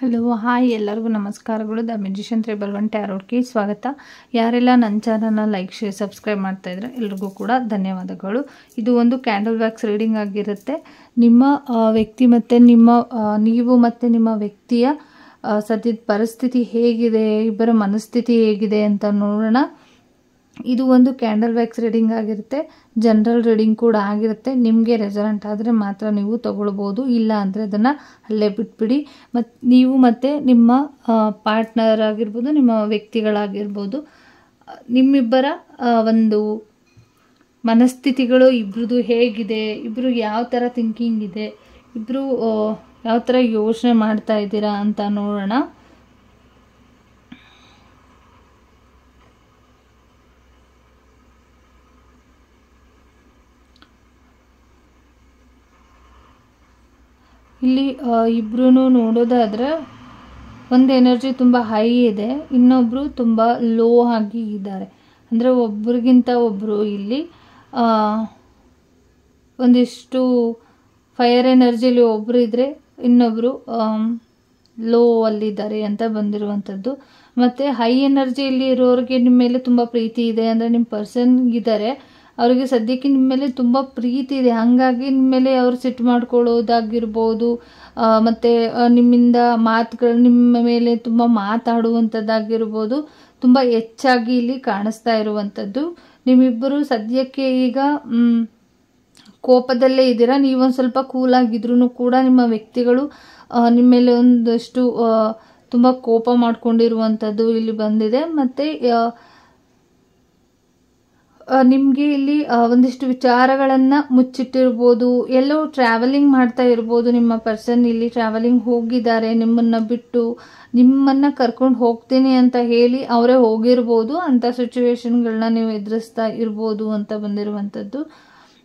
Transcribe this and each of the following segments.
Hello hi ಎಲ್ಲರಿಗೂ ನಮಸ್ಕಾರಗಳು. The musician 311 ಟ್ಯಾರೋಟ್ಗೆ ಸ್ವಾಗತ. ಯಾರೆಲ್ಲ ನನ್ನ ಚಾನಲ್ನ ಲೈಕ್ ಶೇರ್ ಸಬ್ಸ್ಕ್ರೈಬ್ ಮಾಡ್ತಾ ಇದ್ರೆ ಎಲ್ರಿಗೂ ಕೂಡ ಧನ್ಯವಾದಗಳು. ಇದು ಒಂದು ಕ್ಯಾಂಡಲ್ ವ್ಯಾಕ್ಸ್ ರೀಡಿಂಗ್ ಆಗಿರುತ್ತೆ. ನಿಮ್ಮ ವ್ಯಕ್ತಿ ಮತ್ತು ನೀವು ಮತ್ತು ನಿಮ್ಮ ವ್ಯಕ್ತಿಯ ಸದ್ಯದ ಪರಿಸ್ಥಿತಿ ಹೇಗಿದೆ, ಇಬ್ಬರ ಮನಸ್ಥಿತಿ ಹೇಗಿದೆ ಅಂತ ನೋಡೋಣ. ಇದು ಒಂದು ಕ್ಯಾಂಡಲ್ ವ್ಯಾಕ್ಸ್ ರೀಡಿಂಗ್ ಆಗಿರುತ್ತೆ. ಜನರಲ್ ರೀಡಿಂಗ್ ಕೂಡ ಆಗಿರುತ್ತೆ. ನಿಮಗೆ ರೆಸನೆಂಟ್ ಆದರೆ ಮಾತ್ರ ನೀವು ತಗೊಳ್ಬೋದು, ಇಲ್ಲ ಅಂದರೆ ಅದನ್ನು ಅಲ್ಲೇ ಬಿಟ್ಬಿಡಿ. ನೀವು ಮತ್ತು ನಿಮ್ಮ ಪಾರ್ಟ್ನರ್ ಆಗಿರ್ಬೋದು, ನಿಮ್ಮ ವ್ಯಕ್ತಿಗಳಾಗಿರ್ಬೋದು, ನಿಮ್ಮಿಬ್ಬರ ಒಂದು ಮನಸ್ಥಿತಿಗಳು ಇಬ್ಬರದು ಹೇಗಿದೆ, ಇಬ್ಬರು ಯಾವ ಥರ ಥಿಂಕಿಂಗ್ ಇದೆ, ಇಬ್ಬರು ಯಾವ ಥರ ಯೋಚನೆ ಮಾಡ್ತಾ ಇದ್ದೀರಾ ಅಂತ ನೋಡೋಣ. ಇಲ್ಲಿ ಇಬ್ಬರೂ ನೋಡೋದಾದರೆ ಒಂದು ಎನರ್ಜಿ ತುಂಬ ಹೈ ಇದೆ, ಇನ್ನೊಬ್ಬರು ತುಂಬ ಲೋ ಆಗಿ ಇದ್ದಾರೆ. ಅಂದರೆ ಒಬ್ರಿಗಿಂತ ಒಬ್ಬರು ಇಲ್ಲಿ ಒಂದಿಷ್ಟು ಫೈರ್ ಎನರ್ಜಿಲಿ ಒಬ್ಬರು ಇದ್ದರೆ ಇನ್ನೊಬ್ಬರು ಲೋ ಅಲ್ಲಿದ್ದಾರೆ ಅಂತ ಬಂದಿರುವಂಥದ್ದು. ಮತ್ತು ಹೈ ಎನರ್ಜಿಯಲ್ಲಿ ಇರೋರಿಗೆ ನಿಮ್ಮ ಮೇಲೆ ತುಂಬ ಪ್ರೀತಿ ಇದೆ, ಅಂದರೆ ನಿಮ್ಮ ಪರ್ಸನ್ ಇದ್ದಾರೆ, ಅವರಿಗೆ ಸದ್ಯಕ್ಕೆ ನಿಮ್ಮ ಮೇಲೆ ತುಂಬ ಪ್ರೀತಿ ಇದೆ, ಹಾಗಾಗಿ ನಿಮ್ಮ ಮೇಲೆ ಅವರು ಸಿಟ್ಟು ಮಾಡ್ಕೊಳ್ಳೋದಾಗಿರ್ಬೋದು, ಮತ್ತು ನಿಮ್ಮಿಂದ ಮಾತುಗಳು ನಿಮ್ಮ ಮೇಲೆ ತುಂಬ ಮಾತಾಡುವಂಥದ್ದಾಗಿರ್ಬೋದು ತುಂಬ ಹೆಚ್ಚಾಗಿ ಇಲ್ಲಿ ಕಾಣಿಸ್ತಾ ಇರುವಂಥದ್ದು. ನಿಮ್ಮಿಬ್ಬರು ಸದ್ಯಕ್ಕೆ ಈಗ ಕೋಪದಲ್ಲೇ ಇದ್ದೀರಾ. ನೀವೊಂದು ಸ್ವಲ್ಪ ಕೂಲಾಗಿದ್ರೂ ಕೂಡ ನಿಮ್ಮ ವ್ಯಕ್ತಿಗಳು ನಿಮ್ಮ ಮೇಲೆ ಒಂದಷ್ಟು ತುಂಬ ಕೋಪ ಮಾಡ್ಕೊಂಡಿರುವಂಥದ್ದು ಇಲ್ಲಿ ಬಂದಿದೆ. ಮತ್ತು ನಿಮಗೆ ಇಲ್ಲಿ ಒಂದಿಷ್ಟು ವಿಚಾರಗಳನ್ನು ಮುಚ್ಚಿಟ್ಟಿರ್ಬೋದು, ಎಲ್ಲೋ ಟ್ರಾವೆಲಿಂಗ್ ಮಾಡ್ತಾ ಇರ್ಬೋದು. ನಿಮ್ಮ ಪರ್ಸನ್ ಇಲ್ಲಿ ಟ್ರಾವೆಲಿಂಗ್ ಹೋಗಿದ್ದಾರೆ, ನಿಮ್ಮನ್ನು ಬಿಟ್ಟು, ನಿಮ್ಮನ್ನು ಕರ್ಕೊಂಡು ಹೋಗ್ತೀನಿ ಅಂತ ಹೇಳಿ ಅವರೇ ಹೋಗಿರ್ಬೋದು. ಅಂಥ ಸಿಚುವೇಶನ್ಗಳನ್ನ ನೀವು ಎದುರಿಸ್ತಾ ಇರ್ಬೋದು ಅಂತ ಬಂದಿರುವಂಥದ್ದು.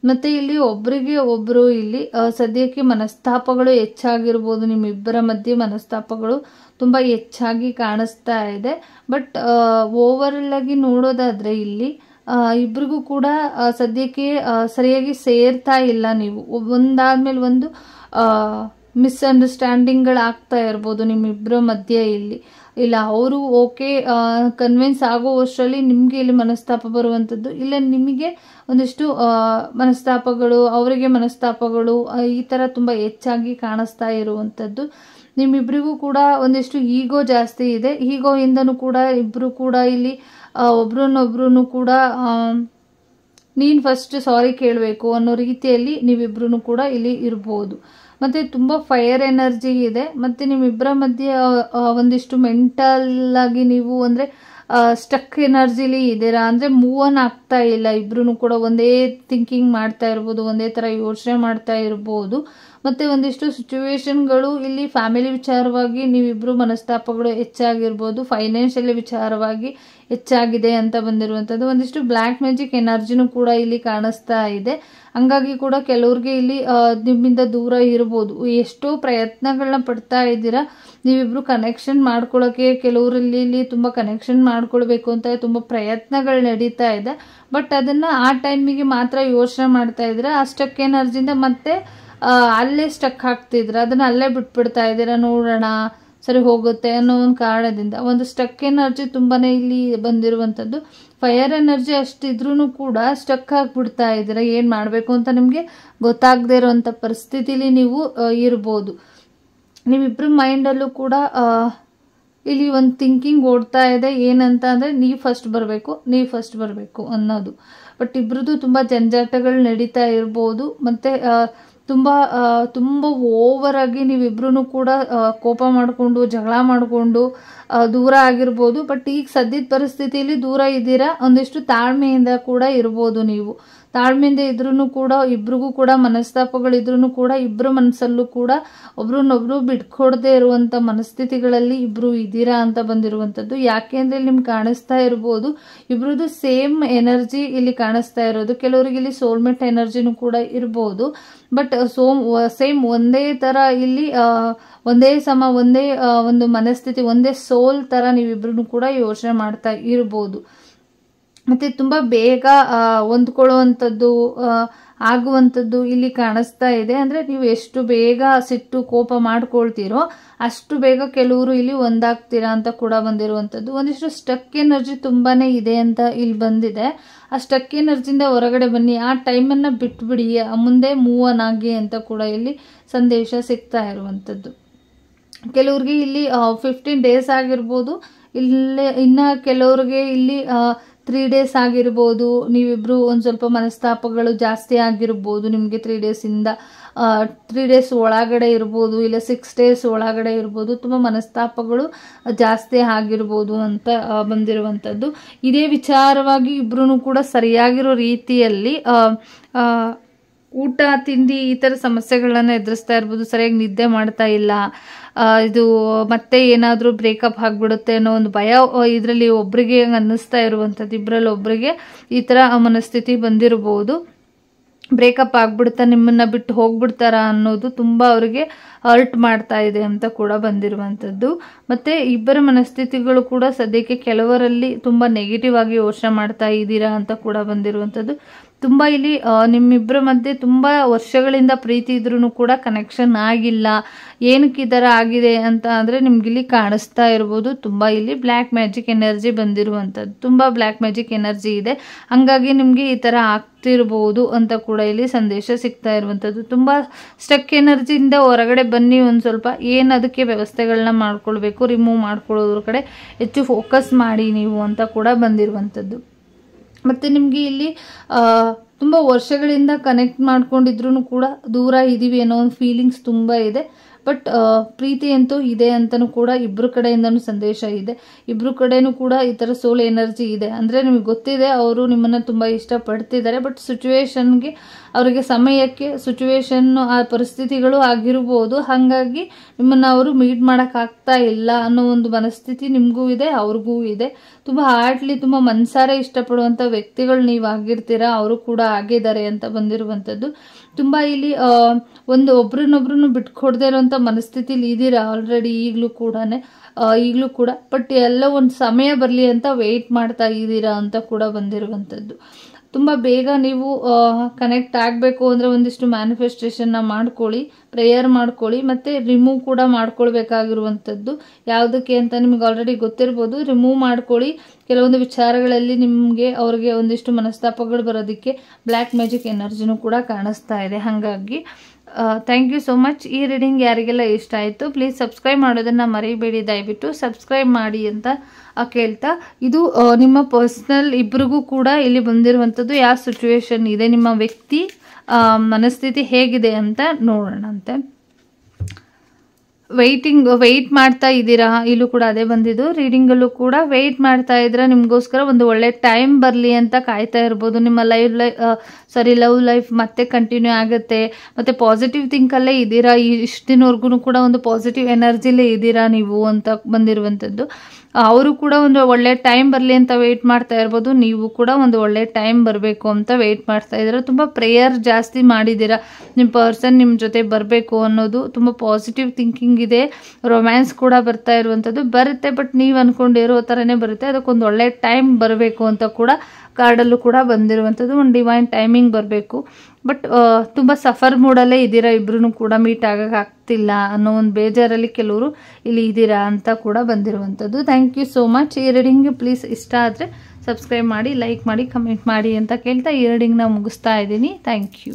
ಮತ್ತು ಇಲ್ಲಿ ಒಬ್ಬರಿಗೆ ಒಬ್ಬರು ಇಲ್ಲಿ ಸದ್ಯಕ್ಕೆ ಮನಸ್ತಾಪಗಳು ಹೆಚ್ಚಾಗಿರ್ಬೋದು. ನಿಮ್ಮಿಬ್ಬರ ಮಧ್ಯೆ ಮನಸ್ತಾಪಗಳು ತುಂಬ ಹೆಚ್ಚಾಗಿ ಕಾಣಿಸ್ತಾ ಇದೆ. ಬಟ್ ಓವರಾಲ್ ಆಗಿ ನೋಡೋದಾದರೆ ಇಲ್ಲಿ ಇಬ್ರಿಗೂ ಕೂಡ ಸದ್ಯಕ್ಕೆ ಸರಿಯಾಗಿ ಸೇರ್ತಾ ಇಲ್ಲ. ನೀವು ಒಂದಾದ್ಮೇಲೆ ಒಂದು ಮಿಸ್ಅಂಡರ್ಸ್ಟ್ಯಾಂಡಿಂಗ್ಗಳಾಗ್ತಾ ಇರ್ಬೋದು ನಿಮ್ಮಿಬ್ಬರ ಮಧ್ಯೆ. ಇಲ್ಲ ಅವರು ಓಕೆ ಕನ್ವಿನ್ಸ್ ಆಗೋವಷ್ಟರಲ್ಲಿ ನಿಮಗೆ ಇಲ್ಲಿ ಮನಸ್ತಾಪ ಬರುವಂಥದ್ದು, ಇಲ್ಲ ನಿಮಗೆ ಒಂದಿಷ್ಟು ಮನಸ್ತಾಪಗಳು, ಅವರಿಗೆ ಮನಸ್ತಾಪಗಳು ಈ ಥರ ತುಂಬ ಹೆಚ್ಚಾಗಿ ಕಾಣಿಸ್ತಾ ಇರುವಂಥದ್ದು. ನಿಮ್ಮಿಬ್ಬರಿಗೂ ಕೂಡ ಒಂದಿಷ್ಟು ಈಗೋ ಜಾಸ್ತಿ ಇದೆ. ಈಗೋಯಿಂದನೂ ಕೂಡ ಇಬ್ಬರು ಕೂಡ ಇಲ್ಲಿ ಒಬ್ರನ್ನೊಬ್ರು ಕೂಡ ನೀನು ಫಸ್ಟ್ ಸಾರಿ ಕೇಳಬೇಕು ಅನ್ನೋ ರೀತಿಯಲ್ಲಿ ನೀವಿಬ್ರು ಕೂಡ ಇಲ್ಲಿ ಇರ್ಬೋದು. ಮತ್ತು ತುಂಬ ಫೈರ್ ಎನರ್ಜಿ ಇದೆ. ಮತ್ತು ನಿಮ್ಮಿಬ್ಬರ ಮಧ್ಯೆ ಒಂದಿಷ್ಟು ಮೆಂಟಲ್ ಆಗಿ ನೀವು ಅಂದರೆ ಸ್ಟಕ್ ಎನರ್ಜಿಲಿ ಇದ್ದೀರಾ, ಅಂದರೆ ಮೂವ್ ಆನ್ ಆಗ್ತಾ ಇಲ್ಲ. ಇಬ್ರು ಕೂಡ ಒಂದೇ ಥಿಂಕಿಂಗ್ ಮಾಡ್ತಾ ಇರ್ಬೋದು, ಒಂದೇ ಥರ ಯೋಚನೆ ಮಾಡ್ತಾ ಇರ್ಬೋದು. ಮತ್ತು ಒಂದಿಷ್ಟು ಸಿಚುವೇಶನ್ಗಳು ಇಲ್ಲಿ ಫ್ಯಾಮಿಲಿ ವಿಚಾರವಾಗಿ ನೀವಿಬ್ಬರು ಮನಸ್ತಾಪಗಳು ಹೆಚ್ಚಾಗಿರ್ಬೋದು, ಫೈನಾನ್ಷಿಯಲಿ ವಿಚಾರವಾಗಿ ಹೆಚ್ಚಾಗಿದೆ ಅಂತ ಬಂದಿರುವಂಥದ್ದು. ಒಂದಿಷ್ಟು ಬ್ಲ್ಯಾಕ್ ಮ್ಯಾಜಿಕ್ ಎನರ್ಜಿನೂ ಕೂಡ ಇಲ್ಲಿ ಕಾಣಿಸ್ತಾ ಇದೆ. ಹಂಗಾಗಿ ಕೂಡ ಕೆಲವ್ರಿಗೆ ಇಲ್ಲಿ ನಿಮ್ಮಿಂದ ದೂರ ಇರ್ಬೋದು. ಎಷ್ಟೋ ಪ್ರಯತ್ನಗಳನ್ನ ಪಡ್ತಾ ಇದ್ದೀರಾ ನೀವಿಬ್ರು ಕನೆಕ್ಷನ್ ಮಾಡ್ಕೊಳ್ಳೋಕ್ಕೆ. ಕೆಲವರಲ್ಲಿ ಇಲ್ಲಿ ತುಂಬ ಕನೆಕ್ಷನ್ ಮಾಡ್ಕೊಳ್ಬೇಕು ಅಂತ ತುಂಬ ಪ್ರಯತ್ನಗಳು ನಡೀತಾ ಇದೆ. ಬಟ್ ಅದನ್ನು ಆ ಟೈಮಿಗೆ ಮಾತ್ರ ಯೋಚನೆ ಮಾಡ್ತಾ ಇದ್ದೀರಾ. ಆ ಸ್ಟಕ್ ಎನರ್ಜಿಯಿಂದ ಮತ್ತೆ ಅಲ್ಲೇ ಸ್ಟಕ್ ಆಗ್ತಿದ್ರ, ಅದನ್ನ ಅಲ್ಲೇ ಬಿಟ್ಬಿಡ್ತಾ ಇದ್ದೀರಾ. ನೋಡೋಣ ಸರಿ ಹೋಗುತ್ತೆ ಅನ್ನೋ ಒಂದು ಕಾರಣದಿಂದ ಒಂದು ಸ್ಟಕ್ ಎನರ್ಜಿ ತುಂಬಾನೇ ಇಲ್ಲಿ ಬಂದಿರುವಂಥದ್ದು. ಫೈರ್ ಎನರ್ಜಿ ಅಷ್ಟಿದ್ರೂ ಕೂಡ ಸ್ಟಕ್ ಆಗಿಬಿಡ್ತಾ ಇದ್ದೀರಾ. ಏನು ಮಾಡಬೇಕು ಅಂತ ನಿಮಗೆ ಗೊತ್ತಾಗದೇ ಇರೋವಂಥ ಪರಿಸ್ಥಿತಿಲಿ ನೀವು ಇರ್ಬೋದು. ನೀವಿಬ್ಬರ ಮೈಂಡಲ್ಲೂ ಕೂಡ ಇಲ್ಲಿ ಒಂದು ಥಿಂಕಿಂಗ್ ಓಡ್ತಾ ಇದೆ. ಏನಂತ ಅಂದರೆ ನೀವು ಫಸ್ಟ್ ಬರಬೇಕು ಅನ್ನೋದು. ಬಟ್ ಇಬ್ರದ್ದು ತುಂಬ ಜಂಜಾಟಗಳು ನಡೀತಾ ಇರ್ಬೋದು. ಮತ್ತು ತುಂಬ ಓವರ್ ಆಗಿ ನೀವಿಬ್ರು ಕೂಡ ಕೋಪ ಮಾಡಿಕೊಂಡು ಜಗಳ ಮಾಡಿಕೊಂಡು ದೂರ ಆಗಿರ್ಬೋದು. ಬಟ್ ಈಗ ಸದ್ಯದ ಪರಿಸ್ಥಿತಿಯಲ್ಲಿ ದೂರ ಇದ್ದೀರಾ. ಒಂದಿಷ್ಟು ತಾಳ್ಮೆಯಿಂದ ಕೂಡ ಇರ್ಬೋದು. ನೀವು ತಾಳ್ಮೆಯಿಂದ ಇದ್ರೂ ಕೂಡ ಇಬ್ರಿಗೂ ಕೂಡ ಮನಸ್ತಾಪಗಳಿದ್ರೂ ಕೂಡ ಇಬ್ಬರು ಮನಸ್ಸಲ್ಲೂ ಕೂಡ ಒಬ್ರನ್ನೊಬ್ರು ಬಿಟ್ಕೊಡದೆ ಇರುವಂಥ ಮನಸ್ಥಿತಿಗಳಲ್ಲಿ ಇಬ್ರು ಇದ್ದೀರಾ ಅಂತ ಬಂದಿರುವಂಥದ್ದು. ಯಾಕೆ ಅಂದರೆ ನಿಮ್ಗೆ ಕಾಣಿಸ್ತಾ ಇರ್ಬೋದು ಇಬ್ರದ್ದು ಸೇಮ್ ಎನರ್ಜಿ ಇಲ್ಲಿ ಕಾಣಿಸ್ತಾ ಇರೋದು. ಕೆಲವರಿಗೆ ಇಲ್ಲಿ ಸೋಲ್ಮೇಟ್ ಎನರ್ಜಿನೂ ಕೂಡ ಇರ್ಬೋದು. ಬಟ್ ಸೇಮ್ ಒಂದೇ ಥರ ಇಲ್ಲಿ ಒಂದೇ ಒಂದೇ ಒಂದು ಮನಸ್ಥಿತಿ, ಒಂದೇ ಸೋಲ್ ಥರ ನೀವಿಬ್ರು ಕೂಡ ಯೋಚನೆ ಮಾಡ್ತಾ ಇರ್ಬೋದು. ಮತ್ತು ತುಂಬ ಬೇಗ ಹೊಂದ್ಕೊಳ್ಳುವಂಥದ್ದು ಆಗುವಂಥದ್ದು ಇಲ್ಲಿ ಕಾಣಿಸ್ತಾ ಇದೆ. ಅಂದರೆ ನೀವು ಎಷ್ಟು ಬೇಗ ಸಿಟ್ಟು ಕೋಪ ಮಾಡ್ಕೊಳ್ತೀರೋ ಅಷ್ಟು ಬೇಗ ಕೆಲವರು ಇಲ್ಲಿ ಒಂದಾಗ್ತೀರಾ ಅಂತ ಕೂಡ ಬಂದಿರುವಂಥದ್ದು. ಒಂದಿಷ್ಟು ಸ್ಟಕ್ ಎನರ್ಜಿ ತುಂಬಾ ಇದೆ ಅಂತ ಇಲ್ಲಿ ಬಂದಿದೆ. ಆ ಸ್ಟಕ್ ಎನರ್ಜಿಯಿಂದ ಹೊರಗಡೆ ಬನ್ನಿ, ಆ ಟೈಮನ್ನು ಬಿಟ್ಬಿಡಿ, ಮುಂದೆ ಮೂವ್ ಆನ್ ಆಗಿ ಅಂತ ಕೂಡ ಇಲ್ಲಿ ಸಂದೇಶ ಸಿಗ್ತಾ ಇರುವಂಥದ್ದು. ಕೆಲವ್ರಿಗೆ ಇಲ್ಲಿ 15 ಡೇಸ್ ಆಗಿರ್ಬೋದು, ಇಲ್ಲೇ ಇನ್ನು ಕೆಲವ್ರಿಗೆ ಇಲ್ಲಿ 3 ಡೇಸ್ ಆಗಿರ್ಬೋದು. ನೀವಿಬ್ರು ಒಂದು ಸ್ವಲ್ಪ ಮನಸ್ತಾಪಗಳು ಜಾಸ್ತಿ ಆಗಿರ್ಬೋದು. ನಿಮಗೆ 3 ಡೇಸಿಂದ 3 ಡೇಸ್ ಒಳಗಡೆ ಇರ್ಬೋದು, ಇಲ್ಲ 6 ಡೇಸ್ ಒಳಗಡೆ ಇರ್ಬೋದು. ತುಂಬ ಮನಸ್ತಾಪಗಳು ಜಾಸ್ತಿ ಆಗಿರ್ಬೋದು ಅಂತ ಬಂದಿರುವಂಥದ್ದು. ಇದೇ ವಿಚಾರವಾಗಿ ಇಬ್ರು ಕೂಡ ಸರಿಯಾಗಿರೋ ರೀತಿಯಲ್ಲಿ ಊಟ ತಿಂಡಿ ಈ ಥರ ಸಮಸ್ಯೆಗಳನ್ನು ಎದುರಿಸ್ತಾ ಇರ್ಬೋದು. ಸರಿಯಾಗಿ ನಿದ್ದೆ ಮಾಡ್ತಾ ಇಲ್ಲ, ಇದು ಮತ್ತೆ ಏನಾದರೂ ಬ್ರೇಕಪ್ ಆಗಿಬಿಡುತ್ತೆ ಅನ್ನೋ ಒಂದು ಭಯ ಇದರಲ್ಲಿ ಒಬ್ಬರಿಗೆ ಅನ್ನಿಸ್ತಾ ಇರುವಂಥದ್ದು. ಇಬ್ಬರಲ್ಲಿ ಒಬ್ಬರಿಗೆ ಈ ಥರ ಮನಸ್ಥಿತಿ ಬಂದಿರಬಹುದು. ಬ್ರೇಕಪ್ ಆಗ್ಬಿಡ್ತಾ, ನಿಮ್ಮನ್ನ ಬಿಟ್ಟು ಹೋಗ್ಬಿಡ್ತಾರ ಅನ್ನೋದು ತುಂಬ ಅವರಿಗೆ ಹರ್ಟ್ ಮಾಡ್ತಾ ಇದೆ ಅಂತ ಕೂಡ ಬಂದಿರುವಂಥದ್ದು. ಮತ್ತು ಇಬ್ಬರ ಮನಸ್ಥಿತಿಗಳು ಕೂಡ ಸದ್ಯಕ್ಕೆ ಕೆಲವರಲ್ಲಿ ತುಂಬ ನೆಗೆಟಿವ್ ಆಗಿ ಯೋಚನೆ ಮಾಡ್ತಾ ಇದ್ದೀರಾ ಅಂತ ಕೂಡ ಬಂದಿರುವಂಥದ್ದು. ತುಂಬ ಇಲ್ಲಿ ನಿಮ್ಮಿಬ್ಬರ ಮಧ್ಯೆ ತುಂಬ ವರ್ಷಗಳಿಂದ ಪ್ರೀತಿ ಇದ್ರೂ ಕೂಡ ಕನೆಕ್ಷನ್ ಆಗಿಲ್ಲ. ಏನಕ್ಕೆ ಈ ಥರ ಆಗಿದೆ ಅಂತ ಅಂದರೆ ನಿಮ್ಗಿಲ್ಲಿ ಕಾಣಿಸ್ತಾ ಇರ್ಬೋದು. ತುಂಬ ಇಲ್ಲಿ ಬ್ಲ್ಯಾಕ್ ಮ್ಯಾಜಿಕ್ ಎನರ್ಜಿ ಬಂದಿರುವಂಥದ್ದು. ತುಂಬ ಬ್ಲ್ಯಾಕ್ ಮ್ಯಾಜಿಕ್ ಎನರ್ಜಿ ಇದೆ, ಹಂಗಾಗಿ ನಿಮಗೆ ಈ ಥರ ಆಗ್ತಿರ್ಬೋದು ಅಂತ ಕೂಡ ಇಲ್ಲಿ ಸಂದೇಶ ಸಿಗ್ತಾ ಇರುವಂಥದ್ದು. ತುಂಬ ಸ್ಟಕ್ ಎನರ್ಜಿಯಿಂದ ಹೊರಗಡೆ ಬನ್ನಿ, ಒಂದು ಸ್ವಲ್ಪ ಏನು ಅದಕ್ಕೆ ವ್ಯವಸ್ಥೆಗಳನ್ನ ಮಾಡ್ಕೊಳ್ಬೇಕು, ರಿಮೂವ್ ಮಾಡ್ಕೊಳ್ಳೋದ್ರ ಕಡೆ ಹೆಚ್ಚು ಫೋಕಸ್ ಮಾಡಿ ನೀವು ಅಂತ ಕೂಡ ಬಂದಿರುವಂಥದ್ದು. ಮತ್ತು ನಿಮಗೆ ಇಲ್ಲಿ ತುಂಬ ವರ್ಷಗಳಿಂದ ಕನೆಕ್ಟ್ ಮಾಡ್ಕೊಂಡಿದ್ರು ಕೂಡ ದೂರ ಇದ್ದೀವಿ ಅನ್ನೋ ಒಂದು ಫೀಲಿಂಗ್ಸ್ ತುಂಬ ಇದೆ. ಬಟ್ ಪ್ರೀತಿ ಅಂತೂ ಇದೆ ಅಂತಲೂ ಕೂಡ ಇಬ್ಬರ ಕಡೆಯಿಂದನೂ ಸಂದೇಶ ಇದೆ. ಇಬ್ಬರ ಕಡೆಯೂ ಕೂಡ ಈ ಥರ ಸೋಲ್ ಎನರ್ಜಿ ಇದೆ. ಅಂದರೆ ನಿಮಗೆ ಗೊತ್ತಿದೆ ಅವರು ನಿಮ್ಮನ್ನು ತುಂಬ ಇಷ್ಟಪಡ್ತಿದ್ದಾರೆ. ಬಟ್ ಸಿಚುವೇಶನ್ಗೆ, ಅವರಿಗೆ ಸಮಯಕ್ಕೆ ಸಿಚುವೇಶನ್ ಆ ಪರಿಸ್ಥಿತಿಗಳು ಆಗಿರ್ಬೋದು, ಹಾಗಾಗಿ ನಿಮ್ಮನ್ನು ಅವರು ಮೀಟ್ ಮಾಡೋಕ್ಕಾಗ್ತಾ ಇಲ್ಲ ಅನ್ನೋ ಒಂದು ಮನಸ್ಥಿತಿ ನಿಮಗೂ ಇದೆ, ಅವ್ರಿಗೂ ಇದೆ. ತುಂಬ ಹಾರ್ಟ್ಲಿ, ತುಂಬ ಮನಸಾರೆ ಇಷ್ಟಪಡುವಂಥ ವ್ಯಕ್ತಿಗಳು ನೀವು ಆಗಿರ್ತೀರಾ, ಅವರು ಕೂಡ ಆಗಿದ್ದಾರೆ ಅಂತ ಬಂದಿರುವಂಥದ್ದು. ತುಂಬ ಇಲ್ಲಿ ಒಂದು ಒಬ್ರನ್ನೊಬ್ರನ್ನು ಬಿಟ್ಕೊಡದೇ ಇರೋಂಥ ಮನಸ್ಥಿತಿಲಿ ಇದ್ದೀರಾ ಆಲ್ರೆಡಿ ಈಗಲೂ ಕೂಡ. ಬಟ್ ಎಲ್ಲ ಒಂದು ಸಮಯ ಬರಲಿ ಅಂತ ವೆಯ್ಟ್ ಮಾಡ್ತಾ ಇದ್ದೀರಾ ಅಂತ ಕೂಡ ಬಂದಿರುವಂಥದ್ದು. ತುಂಬ ಬೇಗ ನೀವು ಕನೆಕ್ಟ್ ಆಗಬೇಕು ಅಂದರೆ ಒಂದಿಷ್ಟು ಮ್ಯಾನಿಫೆಸ್ಟೇಷನ್ನ ಮಾಡ್ಕೊಳ್ಳಿ, ಪ್ರೇಯರ್ ಮಾಡ್ಕೊಳ್ಳಿ, ಮತ್ತು ರಿಮೂವ್ ಕೂಡ ಮಾಡ್ಕೊಳ್ಬೇಕಾಗಿರುವಂಥದ್ದು. ಯಾವುದಕ್ಕೆ ಅಂತ ನಿಮ್ಗೆ ಆಲ್ರೆಡಿ ಗೊತ್ತಿರ್ಬೋದು. ರಿಮೂವ್ ಮಾಡ್ಕೊಳ್ಳಿ. ಕೆಲವೊಂದು ವಿಚಾರಗಳಲ್ಲಿ ನಿಮಗೆ ಅವ್ರಿಗೆ ಒಂದಿಷ್ಟು ಮನಸ್ತಾಪಗಳು ಬರೋದಕ್ಕೆ ಬ್ಲ್ಯಾಕ್ ಮ್ಯಾಜಿಕ್ ಎನರ್ಜಿನೂ ಕೂಡ ಕಾಣಿಸ್ತಾ ಇದೆ. ಹಾಗಾಗಿ ಥ್ಯಾಂಕ್ ಯು ಸೋ ಮಚ್. ಈ ರೀಡಿಂಗ್ ಯಾರಿಗೆಲ್ಲ ಇಷ್ಟ ಆಯಿತು ಪ್ಲೀಸ್ ಸಬ್ಸ್ಕ್ರೈಬ್ ಮಾಡೋದನ್ನು ಮರಿಬೇಡಿ, ದಯವಿಟ್ಟು ಸಬ್ಸ್ಕ್ರೈಬ್ ಮಾಡಿ ಅಂತ ಕೇಳ್ತಾ, ಇದು ನಿಮ್ಮ ಪರ್ಸ್ನಲ್ ಇಬ್ಬರಿಗೂ ಕೂಡ ಇಲ್ಲಿ ಬಂದಿರುವಂಥದ್ದು. ಯಾವ ಸಿಚುವೇಶನ್ ಇದೆ, ನಿಮ್ಮ ವ್ಯಕ್ತಿ ಮನಸ್ಥಿತಿ ಹೇಗಿದೆ ಅಂತ ನೋಡೋಣಂತೆ. ವೆಯ್ಟ್ ಮಾಡ್ತಾ ಇದ್ದೀರಾ, ಇಲ್ಲೂ ಕೂಡ ಅದೇ ಬಂದಿದ್ದು. ರೀಡಿಂಗಲ್ಲೂ ಕೂಡ ವೆಯ್ಟ್ ಮಾಡ್ತಾ ಇದ್ದೀರಾ, ನಿಮಗೋಸ್ಕರ ಒಂದು ಒಳ್ಳೆ ಟೈಮ್ ಬರಲಿ ಅಂತ ಕಾಯ್ತಾ ಇರ್ಬೋದು. ನಿಮ್ಮ ಲವ್ ಲೈಫ್ ಮತ್ತೆ ಕಂಟಿನ್ಯೂ ಆಗುತ್ತೆ. ಮತ್ತು ಪಾಸಿಟಿವ್ ಥಿಂಕಲ್ಲೇ ಇದ್ದೀರಾ, ಇಷ್ಟು ದಿನವರೆಗೂ ಕೂಡ ಒಂದು ಪಾಸಿಟಿವ್ ಎನರ್ಜಿಲೇ ಇದ್ದೀರಾ ನೀವು ಅಂತ ಬಂದಿರುವಂಥದ್ದು. ಅವರು ಕೂಡ ಒಂದು ಒಳ್ಳೆ ಟೈಮ್ ಬರಲಿ ಅಂತ ವೆಯ್ಟ್ ಮಾಡ್ತಾ ಇರ್ಬೋದು. ನೀವು ಕೂಡ ಒಂದು ಒಳ್ಳೆ ಟೈಮ್ ಬರಬೇಕು ಅಂತ ವೆಯ್ಟ್ ಮಾಡ್ತಾ ಇದ್ದೀರಾ. ತುಂಬ ಪ್ರೇಯರ್ ಜಾಸ್ತಿ ಮಾಡಿದ್ದೀರಾ, ನಿಮ್ಮ ಪರ್ಸನ್ ನಿಮ್ಮ ಜೊತೆ ಬರಬೇಕು ಅನ್ನೋದು ತುಂಬ ಪಾಸಿಟಿವ್ ಥಿಂಕಿಂಗ್ ಇದೆ. ರೊಮ್ಯಾನ್ಸ್ ಕೂಡ ಬರ್ತಾ ಇರುವಂಥದ್ದು ಬರುತ್ತೆ, ಬಟ್ ನೀವು ಅಂದ್ಕೊಂಡಿರೋ ಥರನೇ ಬರುತ್ತೆ. ಅದಕ್ಕೊಂದು ಒಳ್ಳೆ ಟೈಮ್ ಬರಬೇಕು ಅಂತ ಕೂಡ ಕಾರ್ಡಲ್ಲೂ ಕೂಡ ಬಂದಿರುವಂಥದ್ದು. ಒಂದು ಡಿವೈನ್ ಟೈಮಿಂಗ್ ಬರಬೇಕು. ಬಟ್ ತುಂಬ ಸಫರ್ ಮೂಡಲ್ಲೇ ಇದ್ದೀರಾ, ಇಬ್ಬರೂ ಕೂಡ ಮೀಟ್ ಆಗೋಕ್ಕಾಗ್ತಿಲ್ಲ ಅನ್ನೋ ಒಂದು ಬೇಜಾರಲ್ಲಿ ಕೆಲವರು ಇಲ್ಲಿ ಇದ್ದೀರಾ ಅಂತ ಕೂಡ ಬಂದಿರುವಂಥದ್ದು. Thank you so much. ಈ ರೀಡಿಂಗ್ ಪ್ಲೀಸ್ ಇಷ್ಟ ಆದರೆ ಸಬ್ಸ್ಕ್ರೈಬ್ ಮಾಡಿ, ಲೈಕ್ ಮಾಡಿ, ಕಮೆಂಟ್ ಮಾಡಿ ಅಂತ ಕೇಳ್ತಾ ಈ ರೀಡಿಂಗ್ನ ಮುಗಿಸ್ತಾ ಇದ್ದೀನಿ. Thank you.